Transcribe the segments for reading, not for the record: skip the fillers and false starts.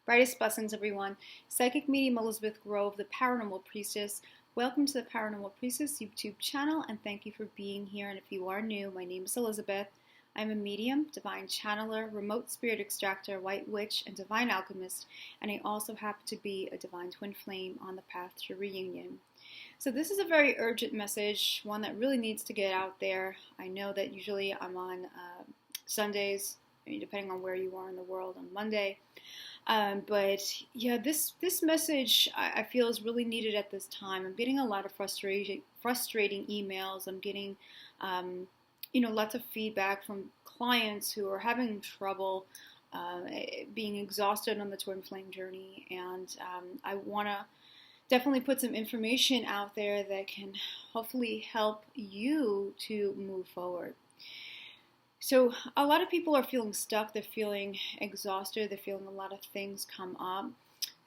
Brightest blessings, everyone. Psychic medium Elizabeth Grove, the Paranormal Priestess. Welcome to the Paranormal Priestess YouTube channel, and thank you for being here. And if you are new, my name is Elizabeth. I'm a medium, divine channeler, remote spirit extractor, white witch, and divine alchemist, and I also happen to be a divine twin flame on the path to reunion. So this is a very urgent message, one that really needs to get out there. I know that usually I'm on Sundays, depending on where you are in the world, on Monday. But yeah, this message I feel is really needed at this time. I'm getting a lot of frustrating emails. I'm getting, lots of feedback from clients who are having trouble being exhausted on the twin flame journey. And I want to definitely put some information out there that can hopefully help you to move forward. So a lot of people are feeling stuck, they're feeling exhausted, they're feeling a lot of things come up,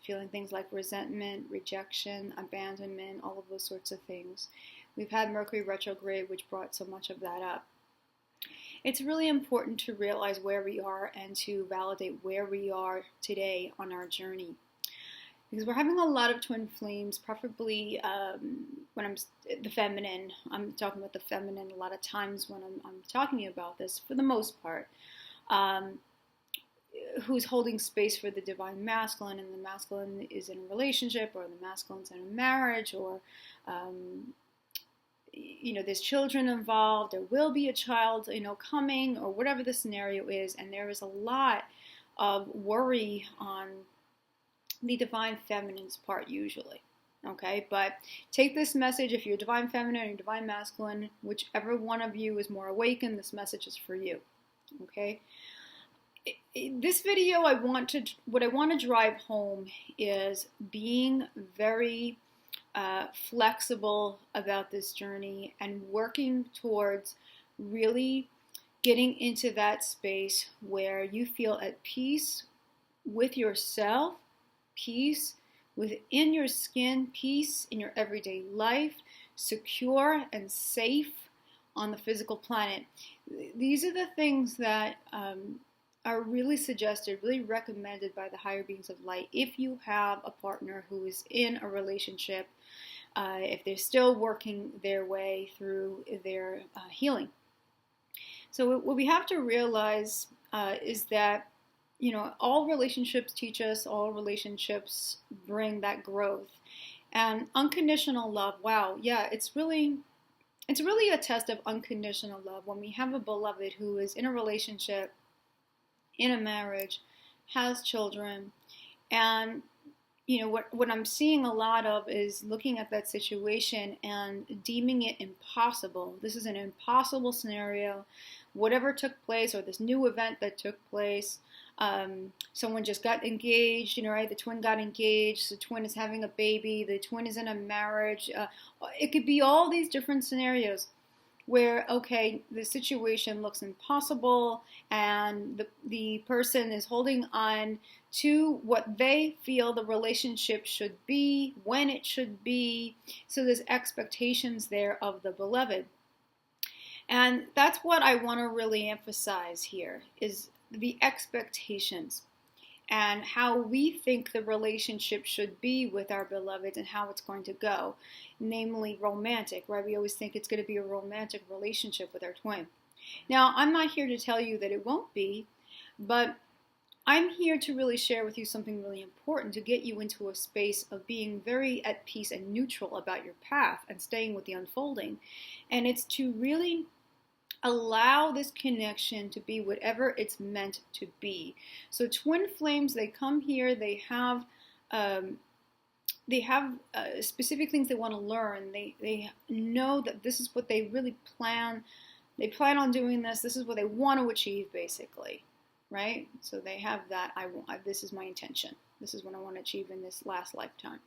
feeling things like resentment, rejection, abandonment, all of those sorts of things. We've had Mercury retrograde, which brought so much of that up. It's really important to realize where we are and to validate where we are today on our journey. Because we're having a lot of twin flames, preferably when I'm the feminine. I'm talking about the feminine a lot of times when I'm talking about this, for the most part. Who's holding space for the divine masculine, and the masculine is in a relationship, or the masculine's in a marriage, or there's children involved, there will be a child, coming, or whatever the scenario is, and there is a lot of worry on the divine feminine's part usually. Okay, but take this message. If you're divine feminine or divine masculine, whichever one of you is more awakened, this message is for you. Okay, this video, what I want to drive home is being very flexible about this journey and working towards really getting into that space where you feel at peace with yourself, peace within your skin, peace in your everyday life, secure and safe on the physical planet. These are the things that are really suggested, really recommended by the higher beings of light if you have a partner who is in a relationship, if they're still working their way through their healing. So what we have to realize is that all relationships teach us, all relationships bring that growth. And unconditional love, wow, yeah, it's really a test of unconditional love when we have a beloved who is in a relationship, in a marriage, has children, and what I'm seeing a lot of is looking at that situation and deeming it impossible. This is an impossible scenario. Whatever took place, or this new event that took place, someone just got engaged, right? The twin got engaged, the twin is having a baby, the twin is in a marriage. It could be all these different scenarios where, okay, the situation looks impossible and the person is holding on to what they feel the relationship should be, when it should be. So there's expectations there of the beloved. And that's what I want to really emphasize here, is the expectations and how we think the relationship should be with our beloved and how it's going to go, namely romantic, right? We always think it's going to be a romantic relationship with our twin. Now, I'm not here to tell you that it won't be, but I'm here to really share with you something really important to get you into a space of being very at peace and neutral about your path and staying with the unfolding. And it's to really allow this connection to be whatever it's meant to be. So twin flames, they come here, they have specific things they want to learn. They know that this is what they really plan. They plan on doing this. This is what they want to achieve, basically, right? So they have that. This is my intention. This is what I want to achieve in this last lifetime.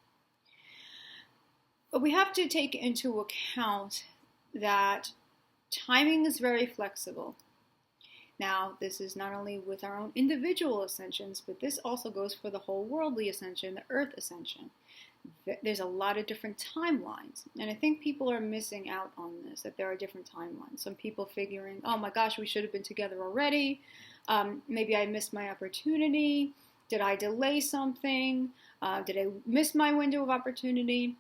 But we have to take into account that timing is very flexible. Now, this is not only with our own individual ascensions, but this also goes for the whole worldly ascension, the earth ascension. There's a lot of different timelines, and I think people are missing out on this, that there are different timelines. Some people figuring, oh my gosh, we should have been together already. Maybe I missed my opportunity. Did I delay something? Did I miss my window of opportunity?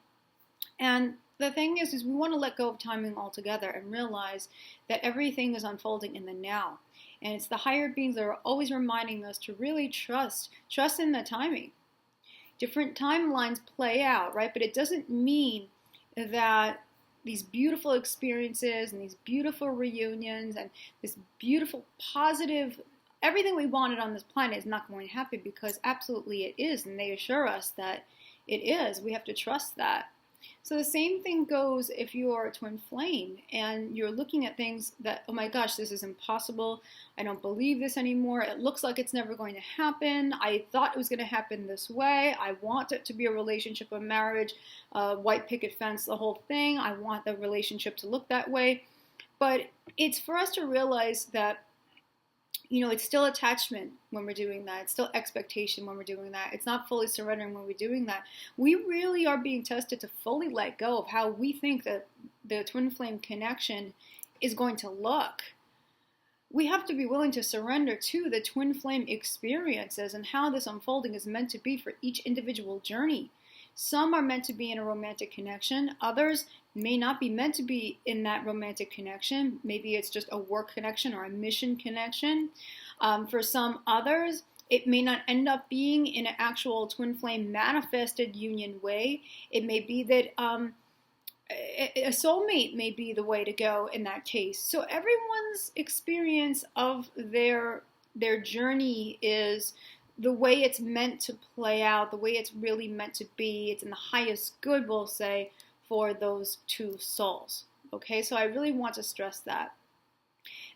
And the thing is we want to let go of timing altogether and realize that everything is unfolding in the now. And it's the higher beings that are always reminding us to really trust in the timing. Different timelines play out, right? But it doesn't mean that these beautiful experiences and these beautiful reunions and this beautiful positive everything we wanted on this planet is not going to happen, because absolutely it is, and they assure us that it is. We have to trust that. So the same thing goes if you're a twin flame and you're looking at things that, oh my gosh, this is impossible. I don't believe this anymore. It looks like it's never going to happen. I thought it was going to happen this way. I want it to be a relationship, a marriage, a white picket fence, the whole thing. I want the relationship to look that way. But it's for us to realize that, you know, it's still attachment when we're doing that. It's still expectation when we're doing that. It's not fully surrendering when we're doing that. We really are being tested to fully let go of how we think that the twin flame connection is going to look. We have to be willing to surrender to the twin flame experiences and how this unfolding is meant to be for each individual journey. Some are meant to be in a romantic connection. Others may not be meant to be in that romantic connection. Maybe it's just a work connection or a mission connection. For some others, it may not end up being in an actual twin flame manifested union way. It may be that a soulmate may be the way to go in that case. So everyone's experience of their journey is the way it's meant to play out, the way it's really meant to be. It's in the highest good, we'll say, for those two souls. Okay, so I really want to stress that.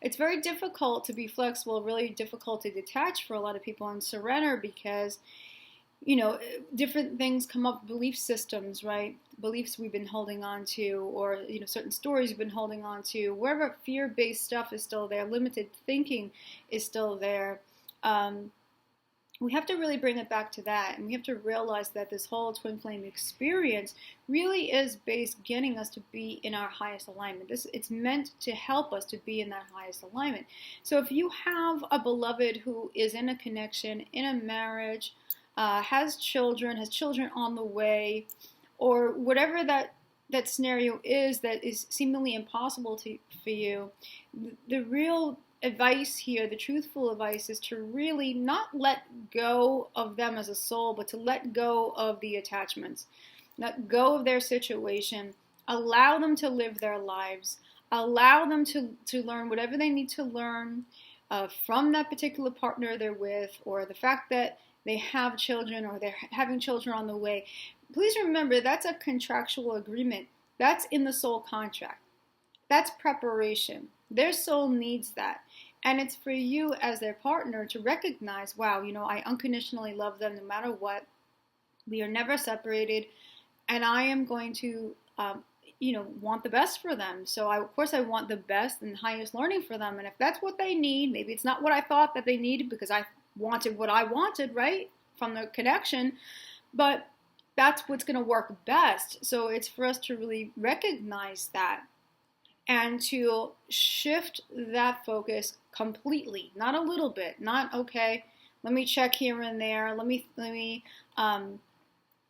It's very difficult to be flexible, really difficult to detach for a lot of people and surrender, because, you know, different things come up, belief systems, right? Beliefs we've been holding on to, or, you know, certain stories we've been holding on to. Wherever fear-based stuff is still there, limited thinking is still there. We have to really bring it back to that, and we have to realize that this whole twin flame experience really is based getting us to be in our highest alignment. It's meant to help us to be in that highest alignment. So if you have a beloved who is in a connection, in a marriage, has children on the way, or whatever that scenario is that is seemingly impossible for you, the real advice here, the truthful advice, is to really not let go of them as a soul, but to let go of the attachments. Let go of their situation. Allow them to live their lives. Allow them to learn whatever they need to learn from that particular partner they're with, or the fact that they have children or they're having children on the way. Please remember, that's a contractual agreement. That's in the soul contract. That's preparation. Their soul needs that. And it's for you as their partner to recognize, wow, you know, I unconditionally love them no matter what. We are never separated. And I am going to, want the best for them. So, of course, I want the best and highest learning for them. And if that's what they need, maybe it's not what I thought that they needed because I wanted what I wanted, right, from the connection. But that's what's going to work best. So it's for us to really recognize that and to shift that focus completely, not a little bit, not, okay, let me check here and there, let me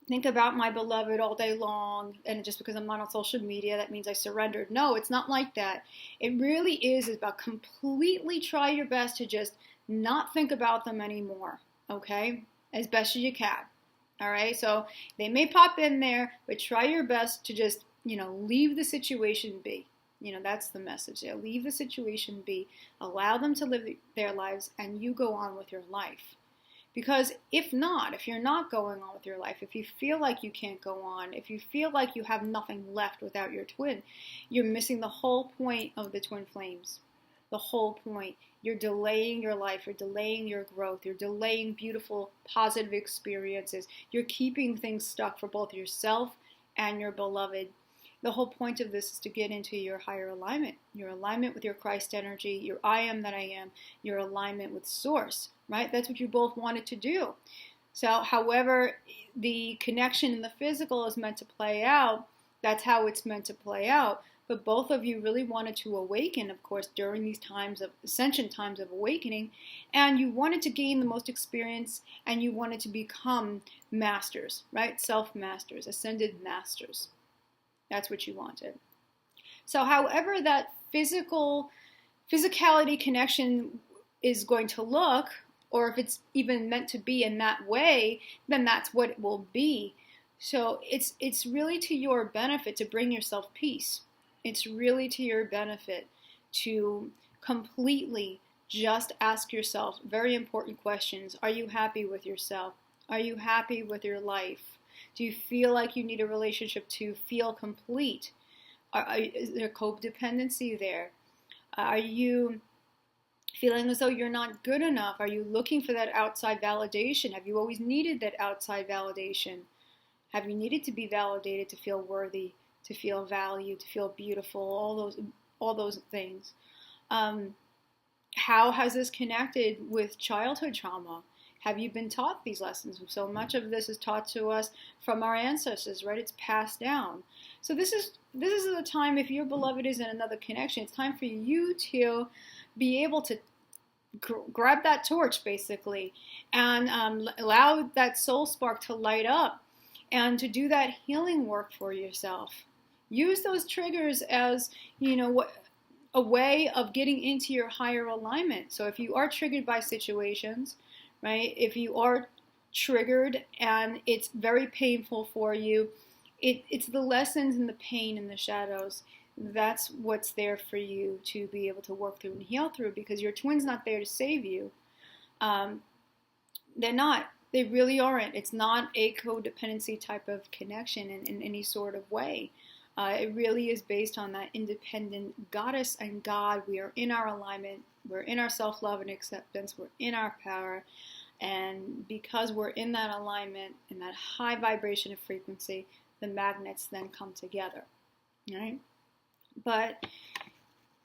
think about my beloved all day long, and just because I'm not on social media, that means I surrendered. No, it's not like that. It really is about completely try your best to just not think about them anymore, okay, as best as you can. All right, so they may pop in there, but try your best to just, leave the situation be. That's the message there. Leave the situation be. Allow them to live their lives, and you go on with your life. Because if you're not going on with your life, if you feel like you can't go on, if you feel like you have nothing left without your twin, you're missing the whole point of the twin flames. The whole point. You're delaying your life. You're delaying your growth. You're delaying beautiful, positive experiences. You're keeping things stuck for both yourself and your beloved. The whole point of this is to get into your higher alignment, your alignment with your Christ energy, your I am that I am, your alignment with Source, right? That's what you both wanted to do. So however the connection in the physical is meant to play out, that's how it's meant to play out. but both of you really wanted to awaken, of course, during these times of ascension, times of awakening, and you wanted to gain the most experience, and you wanted to become masters, right? Self-masters, ascended masters. That's what you wanted. So however that physicality connection is going to look, or if it's even meant to be in that way, then that's what it will be. So it's really to your benefit to bring yourself peace. It's really to your benefit to completely just ask yourself very important questions. Are you happy with yourself? Are you happy with your life? Do you feel like you need a relationship to feel complete? Is there codependency there? Are you feeling as though you're not good enough? Are you looking for that outside validation? Have you always needed that outside validation? Have you needed to be validated to feel worthy, to feel valued, to feel beautiful, all those things? How has this connected with childhood trauma? Have you been taught these lessons? So much of this is taught to us from our ancestors, right? It's passed down. So this is the time, if your beloved is in another connection, it's time for you to be able to grab that torch, basically, and allow that soul spark to light up and to do that healing work for yourself. Use those triggers as, a way of getting into your higher alignment. So if you are triggered by situations, right? If you are triggered and it's very painful for you, it's the lessons and the pain and the shadows. That's what's there for you to be able to work through and heal through, because your twin's not there to save you. They're not. They really aren't. It's not a codependency type of connection in any sort of way. It really is based on that independent goddess and God. We are in our alignment. We're in our self-love and acceptance. We're in our power. And because we're in that alignment, in that high vibration of frequency, the magnets then come together, right? But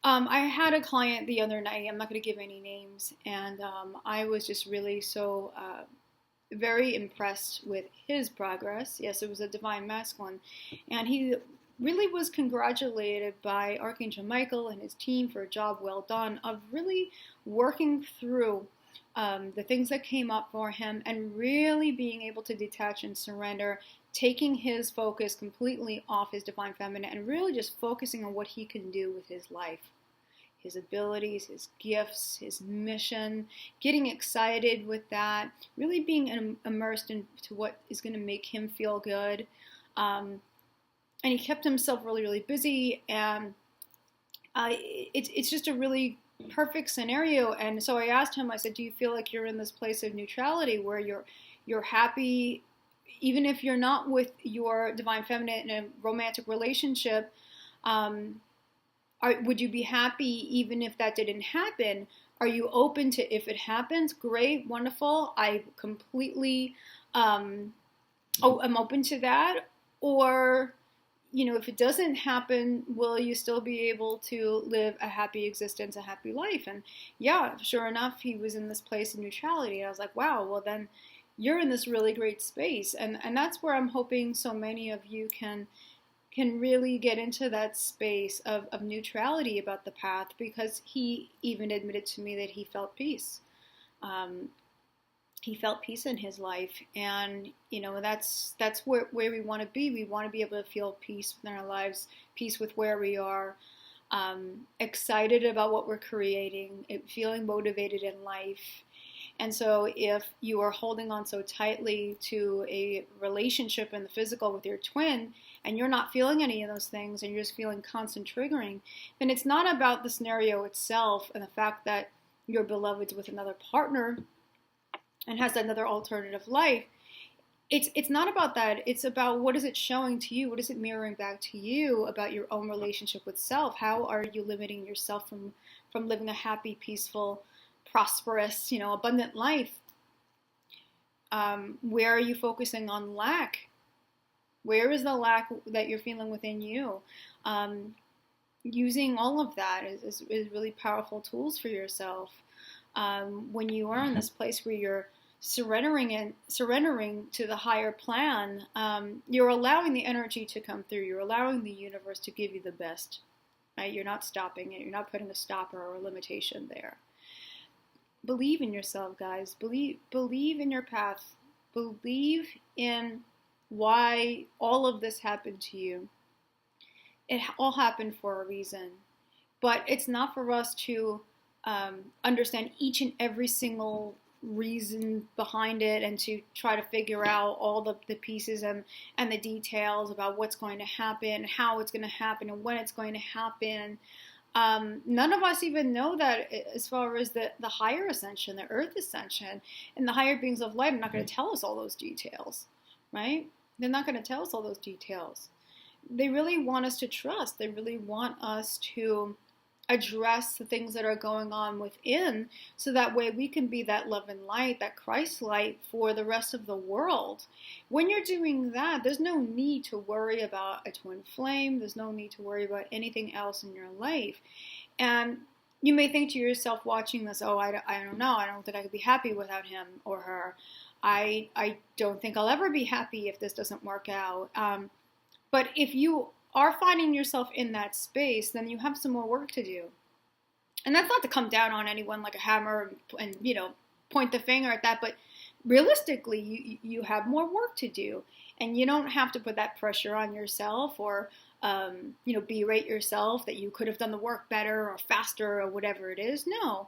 I had a client the other night, I'm not going to give any names, and I was just really so very impressed with his progress. Yes, it was a divine masculine, and he really was congratulated by Archangel Michael and his team for a job well done of really working through the things that came up for him and really being able to detach and surrender, taking his focus completely off his divine feminine and really just focusing on what he can do with his life, his abilities, his gifts, his mission, getting excited with that, really being immersed into what is going to make him feel good. And he kept himself really, really busy, and it's just a really perfect scenario. And so I asked him, I said, do you feel like you're in this place of neutrality where you're happy, even if you're not with your divine feminine in a romantic relationship? Would you be happy even if that didn't happen? Are you open to, if it happens, great, wonderful, I completely, I'm open to that? Or, if it doesn't happen, will you still be able to live a happy existence, a happy life? And yeah, sure enough, he was in this place of neutrality. And I was like, wow, well then you're in this really great space. And that's where I'm hoping so many of you can really get into that space of neutrality about the path, because he even admitted to me that he felt peace. He felt peace in his life, and that's where we want to be. We want to be able to feel peace within our lives, peace with where we are, excited about what we're creating, feeling motivated in life. And so if you are holding on so tightly to a relationship in the physical with your twin, and you're not feeling any of those things, and you're just feeling constant triggering, then it's not about the scenario itself and the fact that your beloved's with another partner and has another alternative life. It's not about that. It's about, what is it showing to you? What is it mirroring back to you about your own relationship with self? How are you limiting yourself from living a happy, peaceful, prosperous, abundant life? Where are you focusing on lack? Where is the lack that you're feeling within you? Using all of that is really powerful tools for yourself. When you are in this place where you're surrendering to the higher plan, you're allowing the energy to come through. You're allowing the universe to give you the best right? You're not stopping it. You're not putting a stopper or a limitation there. Believe in yourself, guys. Believe in your path. Believe in why all of this happened to you. It all happened for a reason. But it's not for us to understand each and every single reason behind it and to try to figure out all the pieces and the details about what's going to happen, how it's going to happen, and when it's going to happen. None of us even know that as far as the higher ascension, the earth ascension, and the higher beings of light are not going to tell us all those details, right? They're not going to tell us all those details. They really want us to trust. They really want us to address the things that are going on within, so that way we can be that love and light, that Christ light for the rest of the world. When you're doing that, there's no need to worry about a twin flame. There's no need to worry about anything else in your life. And you may think to yourself watching this, oh, I don't know. I don't think I could be happy without him or her. I don't think I'll ever be happy if this doesn't work out. But if you are finding yourself in that space, then you have some more work to do. And that's not to come down on anyone like a hammer and point the finger at that, but realistically, you have more work to do. And you don't have to put that pressure on yourself or, berate yourself that you could have done the work better or faster or whatever it is. No,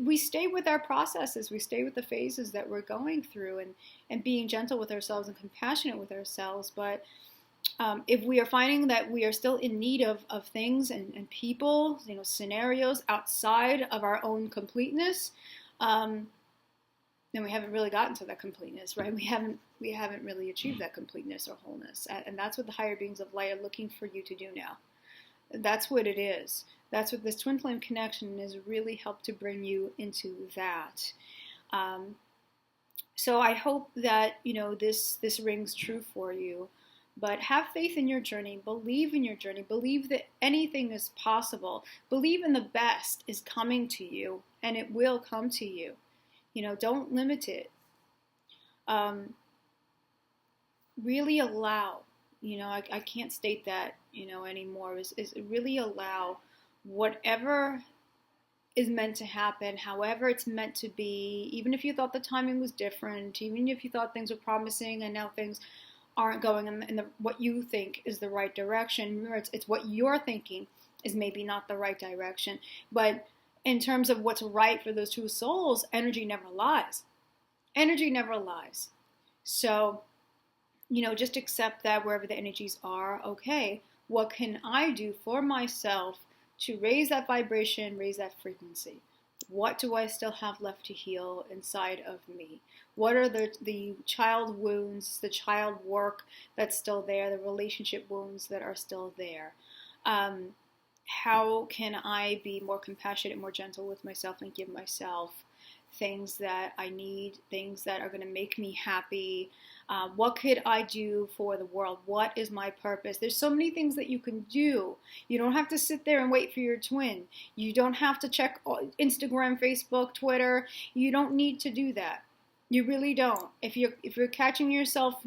we stay with our processes. We stay with the phases that we're going through and being gentle with ourselves and compassionate with ourselves. But if we are finding that we are still in need of things and people, scenarios outside of our own completeness, then we haven't really gotten to that completeness, right? We haven't really achieved that completeness or wholeness. And that's what the higher beings of light are looking for you to do now. That's what it is. That's what this twin flame connection has really helped to bring you into that. So I hope that, this rings true for you. But have faith in your journey. Believe in your journey. Believe that anything is possible. Believe in the best is coming to you, and it will come to you. Don't limit it. Really allow. I can't state that, anymore. Is really allow whatever is meant to happen, however it's meant to be, even if you thought the timing was different, even if you thought things were promising and now things aren't going in what you think is the right direction. Remember, it's what you're thinking is maybe not the right direction. But in terms of what's right for those two souls, energy never lies. Energy never lies. So, just accept that wherever the energies are, okay, what can I do for myself to raise that vibration, raise that frequency? What do I still have left to heal inside of me? What are the child wounds, the child work that's still there, the relationship wounds that are still there? How can I be more compassionate, more gentle with myself and give myself things that I need, things that are going to make me happy? What could I do for the world? What is my purpose? There's so many things that you can do. You don't have to sit there and wait for your twin. You don't have to check Instagram, Facebook, Twitter. You don't need to do that. You really don't. If you're catching yourself,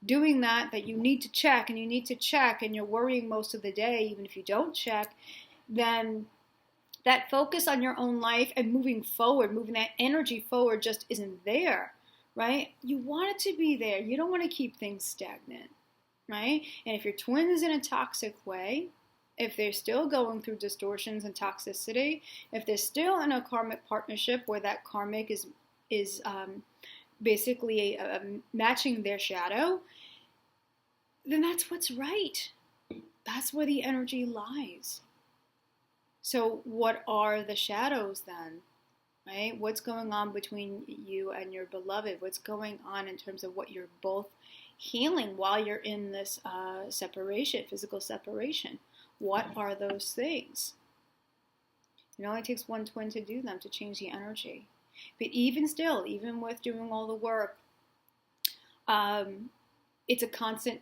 doing that you need to check and you're worrying most of the day, even if you don't check, then that focus on your own life and moving that energy forward just isn't there. Right? You want it to be there. You don't want to keep things stagnant, right? And if your twin is in a toxic way, if they're still going through distortions and toxicity, if they're still in a karmic partnership where that karmic is basically matching their shadow, then that's what's right. That's where the energy lies. So what are the shadows then? Right? What's going on between you and your beloved? What's going on in terms of what you're both healing while you're in this separation, physical separation? What are those things? It only takes one twin to do them, to change the energy. But even still, even with doing all the work, it's a constant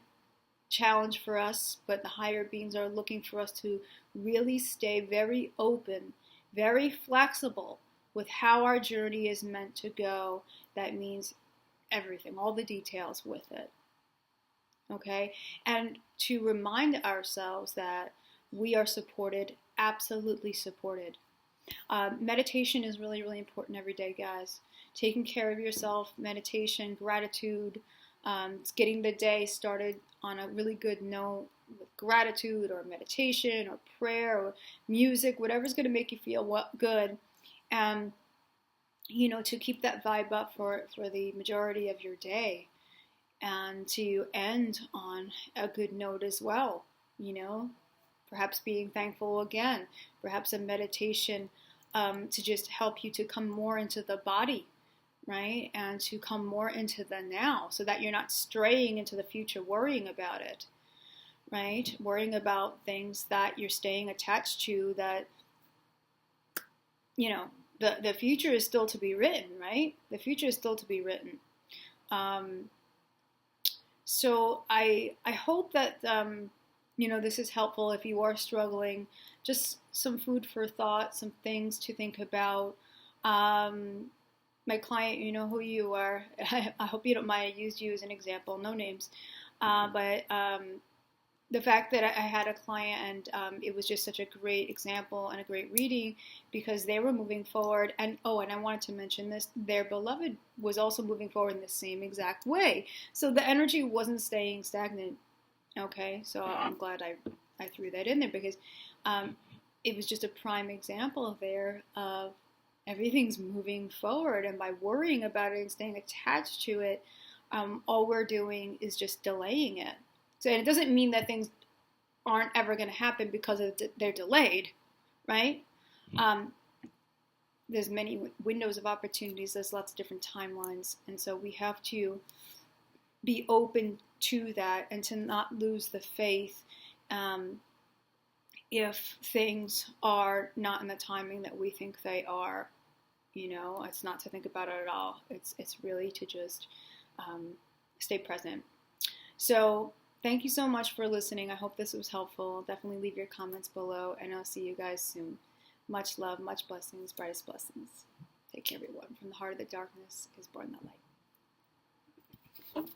challenge for us, but the higher beings are looking for us to really stay very open, very flexible with how our journey is meant to go. That means everything, all the details with it. Okay? And to remind ourselves that We are supported, absolutely supported. Meditation is really, really important every day, guys. Taking care of yourself, meditation, gratitude, getting the day started on a really good note with gratitude or meditation or prayer or music, whatever's going to make you feel good. And, to keep that vibe up for the majority of your day and to end on a good note as well, perhaps being thankful again, perhaps a meditation to just help you to come more into the body, right? And to come more into the now so that you're not straying into the future worrying about it, right? Worrying about things that you're staying attached to that, the future is still to be written, right? The future is still to be written. So I hope that, this is helpful if you are struggling. Just some food for thought, some things to think about. My client, you know who you are. I hope you don't mind I used you as an example, no names. But the fact that I had a client and it was just such a great example and a great reading because they were moving forward. And I wanted to mention this, their beloved was also moving forward in the same exact way. So the energy wasn't staying stagnant. Okay, so I'm glad I threw that in there because it was just a prime example there of everything's moving forward. And by worrying about it and staying attached to it, all we're doing is just delaying it. So it doesn't mean that things aren't ever going to happen because they're delayed, right? There's many windows of opportunities. There's lots of different timelines. And so we have to be open to that and to not lose the faith if things are not in the timing that we think they are. It's not to think about it at all. It's really to just stay present. So thank you so much for listening. I hope this was helpful. Definitely leave your comments below, and I'll see you guys soon. Much love, much blessings, brightest blessings. Take care, everyone. From the heart of the darkness is born the light.